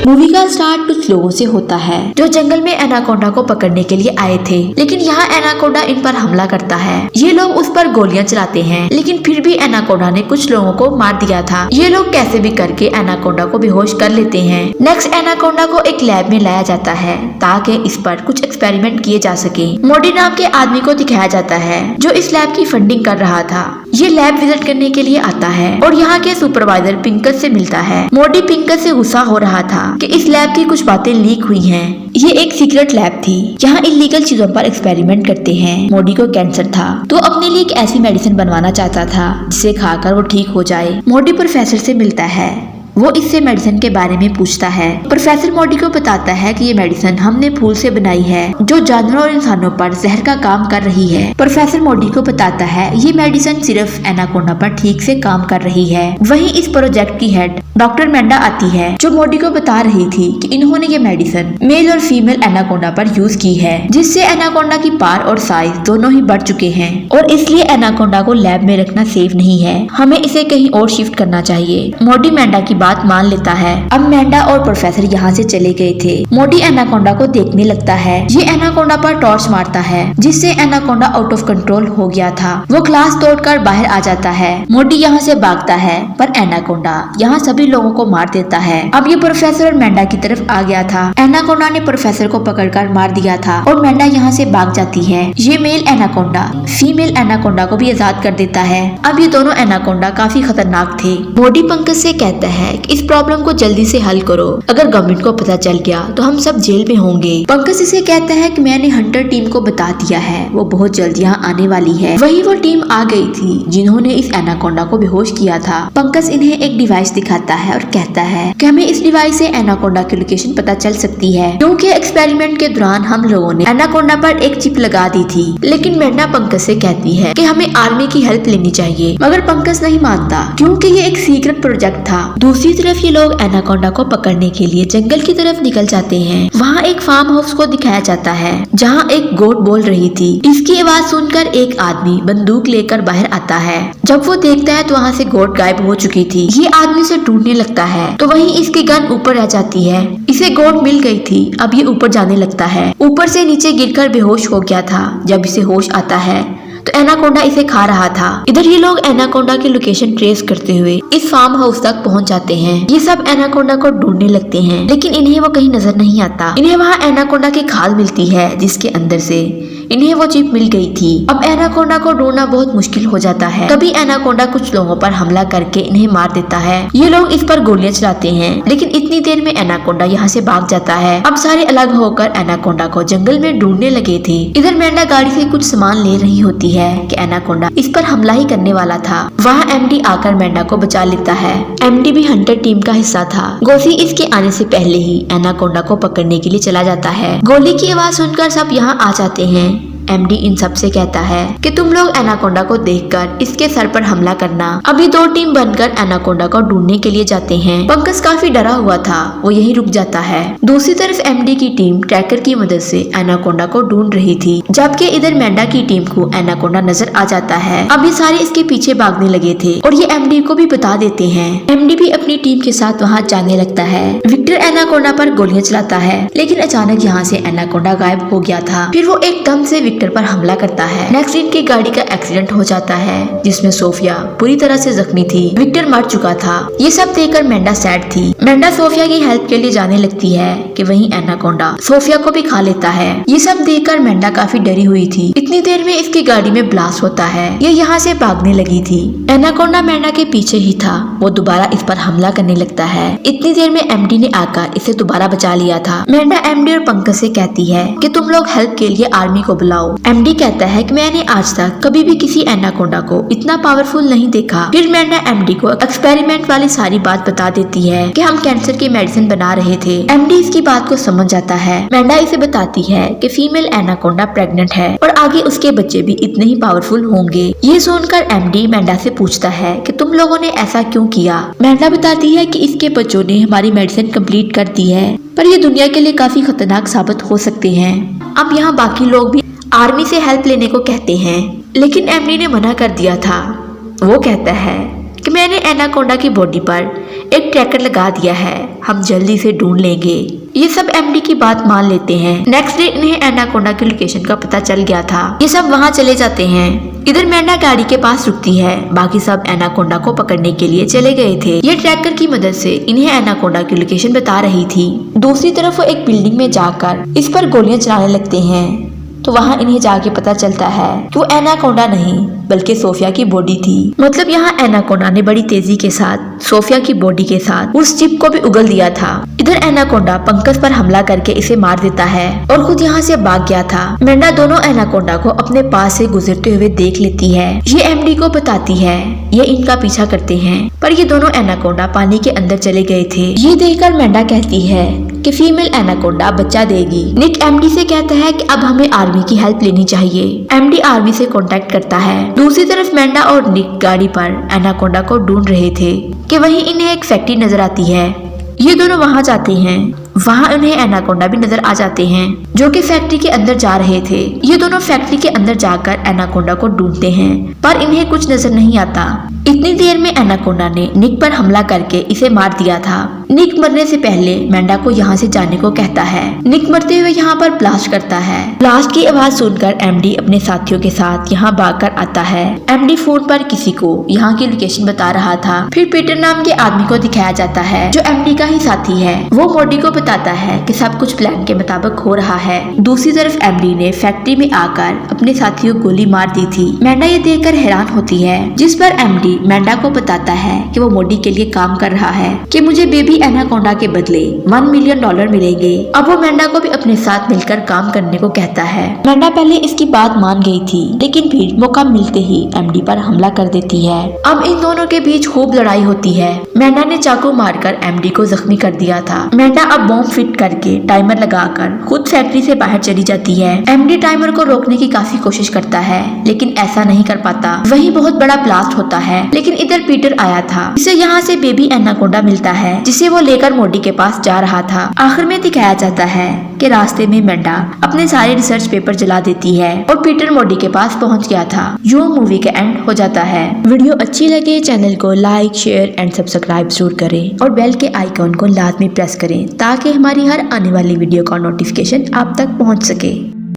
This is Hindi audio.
मूवी का स्टार्ट कुछ लोगों से होता है जो जंगल में एनाकोंडा को पकड़ने के लिए आए थे, लेकिन यहाँ एनाकोंडा इन पर हमला करता है। ये लोग उस पर गोलियां चलाते हैं, लेकिन फिर भी एनाकोंडा ने कुछ लोगों को मार दिया था। ये लोग कैसे भी करके एनाकोंडा को बेहोश कर लेते हैं। नेक्स्ट एनाकोंडा को एक लैब में लाया जाता है ताकि इस पर कुछ एक्सपेरिमेंट किए जा सके। मोडी नाम के आदमी को दिखाया जाता है जो इस लैब की फंडिंग कर रहा था। ये लैब विजिट करने के लिए आता है और यहाँ के सुपरवाइजर पिंकस से मिलता है। मोडी पिंकस से गुस्सा हो रहा था कि इस लैब की कुछ बातें लीक हुई हैं। ये एक सीक्रेट लैब थी जहाँ इलीगल चीजों पर एक्सपेरिमेंट करते हैं। मोडी को कैंसर था तो अपने लिए एक ऐसी मेडिसिन बनवाना चाहता था जिसे खाकर वो ठीक हो जाए। मोडी प्रोफेसर से मिलता है, वो इससे मेडिसिन के बारे में पूछता है। प्रोफेसर मोडी को बताता है कि ये मेडिसिन हमने फूल से बनाई है जो जानवरों और इंसानों पर जहर का काम कर रही है। प्रोफेसर मोडी को बताता है ये मेडिसिन सिर्फ एनाकोंडा पर ठीक से काम कर रही है। वहीं इस प्रोजेक्ट की हेड डॉक्टर मेंडा आती है जो मोडी को बता रही थी कि इन्होंने ये मेडिसिन मेल और फीमेल एनाकोंडा पर यूज की है, जिससे एनाकोंडा की पार और साइज दोनों ही बढ़ चुके हैं और इसलिए एनाकोंडा को लैब में रखना सेफ नहीं है। हमें इसे कहीं और शिफ्ट करना चाहिए। मोडी मेंडा की बात मान लेता है। अब मेंडा और प्रोफेसर यहाँ से चले गए थे। मोडी एनाकोंडा को देखने लगता है। ये एनाकोंडा पर टॉर्च मारता है जिससे एनाकोंडा आउट ऑफ कंट्रोल हो गया था। वो ग्लास तोड़कर बाहर आ जाता है। मोडी यहाँ से भागता है पर एनाकोंडा यहाँ सभी लोगों को मार देता है। अब ये प्रोफेसर और मेंडा की तरफ आ गया था। एनाकोंडा ने प्रोफेसर को पकड़कर मार दिया था और मेंडा यहाँ से भाग जाती है। ये मेल एनाकोंडा फीमेल एनाकोंडा को भी आजाद कर देता है। अब ये दोनों एनाकोंडा काफी खतरनाक थे। मोडी पंकज से कहता है कि इस प्रॉब्लम को जल्दी से हल करो, अगर गवर्नमेंट को पता चल गया तो हम सब जेल में होंगे। पंकज इसे कहता है कि मैंने हंटर टीम को बता दिया है, वो बहुत जल्द यहाँ आने वाली है। वही वो टीम आ गई थी जिन्होंने इस एनाकोंडा को बेहोश किया था। पंकज इन्हें एक डिवाइस दिखाता है और कहता है कि हमें इस डिवाइस से एनाकोंडा की लोकेशन पता चल सकती है, क्योंकि एक्सपेरिमेंट के दौरान हम लोगों ने एनाकोंडा पर एक चिप लगा दी थी। लेकिन मेंडा पंकज से कहती है कि हमें आर्मी की हेल्प लेनी चाहिए, मगर पंकज नहीं मानता क्योंकि ये एक सीक्रेट प्रोजेक्ट था। दूसरी तरफ ये लोग एनाकोंडा को पकड़ने के लिए जंगल की तरफ निकल जाते हैं। वहाँ एक फार्म हाउस को दिखाया जाता है जहाँ एक गोट बोल रही थी। इसकी आवाज सुनकर एक आदमी बंदूक लेकर बाहर आता है। जब वो देखता है तो वहाँ से गोट गायब हो चुकी थी। ये आदमी से ढूंढने लगता है तो वहीं इसकी गन ऊपर रह जाती है। इसे गोट मिल गई थी। अब ये ऊपर जाने लगता है। ऊपर से नीचे गिरकर बेहोश हो गया था। जब इसे होश आता है तो एनाकोंडा इसे खा रहा था। इधर ये लोग एनाकोंडा की लोकेशन ट्रेस करते हुए इस फार्म हाउस तक पहुंच जाते हैं। ये सब एनाकोंडा को ढूंढने लगते हैं, लेकिन इन्हें वो कहीं नजर नहीं आता। इन्हें वहाँ एनाकोंडा की खाल मिलती है जिसके अंदर से इन्हें वो चिप मिल गई थी। अब एनाकोंडा को ढूंढना बहुत मुश्किल हो जाता है। तभी एनाकोंडा कुछ लोगों पर हमला करके इन्हें मार देता है। ये लोग इस पर गोलियां चलाते हैं, लेकिन इतनी देर में एनाकोंडा यहाँ से भाग जाता है। अब सारे अलग होकर एनाकोंडा को जंगल में ढूंढने लगे थे। इधर मेंडा गाड़ी से कुछ सामान ले रही होती है कि एनाकोंडा इस पर हमला ही करने वाला था। वहाँ एमडी आकर मेंडा को बचा लेता है। एमडी भी हंटर टीम का हिस्सा था। गोसी इसके आने से पहले ही एनाकोंडा को पकड़ने के लिए चला जाता है। गोली की आवाज सुनकर सब यहाँ आ जाते हैं। एमडी इन सब से कहता है कि तुम लोग एनाकोंडा को देखकर इसके सर पर हमला करना। अभी दो टीम बनकर एनाकोंडा को ढूंढने के लिए जाते हैं। पंकज काफी डरा हुआ था, वो यहीं रुक जाता है। दूसरी तरफ एमडी की टीम ट्रैकर की मदद से एनाकोंडा को ढूंढ रही थी, जबकि इधर मेंडा की टीम को एनाकोंडा नजर आ जाता है। अब ये सारे इसके पीछे भागने लगे थे और ये एमडी को भी बता देते हैं। एमडी भी अपनी टीम के साथ वहाँ जाने लगता है। विक्टर एनाकोंडा पर गोलियां चलाता है, लेकिन अचानक यहाँ से एनाकोंडा गायब हो गया था। फिर वो एकदम से विक्टर पर हमला करता है। नेक्स्ट इनकी गाड़ी का एक्सीडेंट हो जाता है जिसमें सोफिया पूरी तरह से जख्मी थी। विक्टर मर चुका था। ये सब देखकर मेंडा सैड थी। मेंडा सोफिया की हेल्प के लिए जाने लगती है कि वहीं एनाकोंडा सोफिया को भी खा लेता है। ये सब देखकर मेंडा काफी डरी हुई थी। इतनी देर में इसकी गाड़ी में ब्लास्ट होता है। ये यहाँ से भागने लगी थी। एनाकोंडा मेंडा के पीछे ही था। वो दोबारा इस पर हमला करने लगता है। इतनी देर में एमडी ने आकर इसे दोबारा बचा लिया था। मेंडा एमडी और पंकज से कहती है कि तुम लोग हेल्प के लिए आर्मी को बुलाओ। एमडी कहता है कि मैंने आज तक कभी भी किसी एनाकोंडा को इतना पावरफुल नहीं देखा। फिर मेंडा एमडी को एक्सपेरिमेंट वाली सारी बात बता देती है कि हम कैंसर की मेडिसिन बना रहे थे। एमडी इसकी बात को समझ जाता है। मेंडा इसे बताती है कि फीमेल एनाकोंडा प्रेग्नेंट है और आगे उसके बच्चे भी इतने ही पावरफुल होंगे। ये सुनकर एमडी मेंडा से पूछता है कि तुम लोगों ने ऐसा क्यों किया। मेंडा बताती है कि इसके बच्चों ने हमारी मेडिसिन कंप्लीट कर दी है, पर ये दुनिया के लिए काफी खतरनाक साबित हो सकते हैं। अब यहाँ बाकी लोग भी आर्मी से हेल्प लेने को कहते हैं, लेकिन एमडी ने मना कर दिया था। वो कहता है कि मैंने एनाकोंडा की बॉडी पर एक ट्रैकर लगा दिया है, हम जल्दी से ढूंढ लेंगे। ये सब एमडी की बात मान लेते हैं। नेक्स्ट डे इन्हें एनाकोंडा की लोकेशन का पता चल गया था। ये सब वहाँ चले जाते हैं। इधर मैंडा गाड़ी के पास रुकती है, बाकी सब एनाकोंडा को पकड़ने के लिए चले गए थे। ये ट्रैकर की मदद से इन्हें एनाकोंडा की लोकेशन बता रही थी। दूसरी तरफ वो एक बिल्डिंग में जाकर इस पर गोलियां चलाने लगते हैं, तो वहाँ इन्हें जाके पता चलता है कि वो एनाकोंडा नहीं बल्कि सोफिया की बॉडी थी। मतलब यहाँ एनाकोंडा ने बड़ी तेजी के साथ सोफिया की बॉडी के साथ उस चिप को भी उगल दिया था। इधर एनाकोंडा पंकज पर हमला करके इसे मार देता है और खुद यहाँ से भाग गया था। मैंडा दोनों एनाकोंडा को अपने पास से गुजरते हुए देख लेती है। ये एमडी को बताती है, ये इनका पीछा करते हैं, पर ये दोनों एनाकोंडा पानी के अंदर चले गए थे। ये देखकर मैंडा कहती है कि फीमेल एनाकोंडा बच्चा देगी। निक एमडी से कहता है कि अब हमें आर्मी की हेल्प लेनी चाहिए। एमडी आर्मी से कांटेक्ट करता है। दूसरी तरफ मैंडा और निक गाड़ी पर एनाकोंडा को ढूंढ रहे थे कि वहीं इन्हें एक फैक्ट्री नजर आती है। ये दोनों वहां जाते हैं। वहां उन्हें एनाकोंडा भी नजर आ जाते हैं जो कि फैक्ट्री के अंदर जा रहे थे। ये दोनों फैक्ट्री के अंदर जाकर एनाकोंडा को ढूंढते हैं, पर इन्हें कुछ नजर नहीं आता। इतनी देर में एनाकोंडा ने निक पर हमला करके इसे मार दिया था। निक मरने से पहले मैंडा को यहाँ से जाने को कहता है। निक मरते हुए यहाँ पर ब्लास्ट करता है। ब्लास्ट की आवाज सुनकर एमडी अपने साथियों के साथ यहाँ भागकर आता है। एमडी फोन पर किसी को यहाँ की लोकेशन बता रहा था। फिर पीटर नाम के आदमी को दिखाया जाता है जो एमडी का ही साथी है। वो मोडी को बताता है कि सब कुछ प्लान के मुताबिक हो रहा है। दूसरी तरफ एमडी ने फैक्ट्री में आकर अपने साथियों को गोली मार दी थी। मैंडा ये देखकर हैरान होती है, जिस पर एमडी मैंडा को बताता है कि वो मोडी के लिए काम कर रहा है कि मुझे बेबी एनाकोंडा के बदले $1 मिलियन मिलेंगे। अब वो मैंडा को भी अपने साथ मिलकर काम करने को कहता है। मैंडा पहले इसकी बात मान गई थी, लेकिन फिर मौका मिलते ही एमडी पर हमला कर देती है। अब इन दोनों के बीच खूब लड़ाई होती है। मैंडा ने चाकू मारकर एमडी को जख्मी कर दिया था। मैंडा अब बॉम्ब फिट करके टाइमर लगाकर खुद फैक्ट्री से बाहर चली जाती है। एमडी टाइमर को रोकने की काफी कोशिश करता है, लेकिन ऐसा नहीं कर पाता। वहीं बहुत बड़ा ब्लास्ट होता है, लेकिन इधर पीटर आया था। इसे यहाँ से बेबी एनाकोंडा मिलता है, जिसे वो लेकर मोडी के पास जा रहा था। आखिर में दिखाया जाता है कि रास्ते में मैंडा अपने सारे रिसर्च पेपर जला देती है और पीटर मोडी के पास पहुँच गया था। यूं मूवी का एंड हो जाता है। वीडियो अच्छी लगे चैनल को लाइक, शेयर एंड सब्सक्राइब जरूर करें और बेल के आइकॉन को लाजमी प्रेस करें ताकि हमारी हर आने वाली वीडियो का नोटिफिकेशन आप तक पहुंच सके।